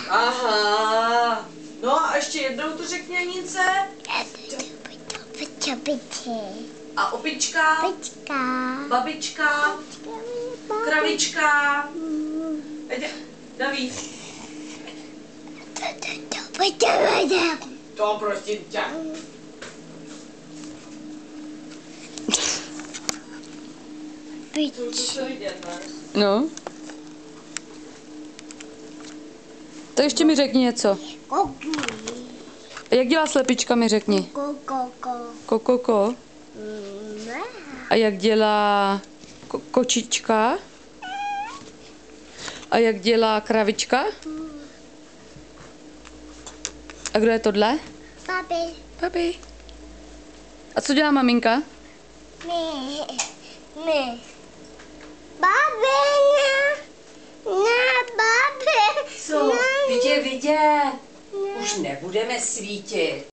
Aha. No a ještě jednou to řekni, Anince. A opička, babička, kravička. Daví. To prosím tě. To se vidět, ne? No. To ještě mi řekni něco. Jak dělá slepička, mi řekni. Kokoko. A jak dělá kočička? A jak dělá kravička? A kdo je tohle? Papi. A co dělá maminka? Co? Vidět. Už nebudeme svítit.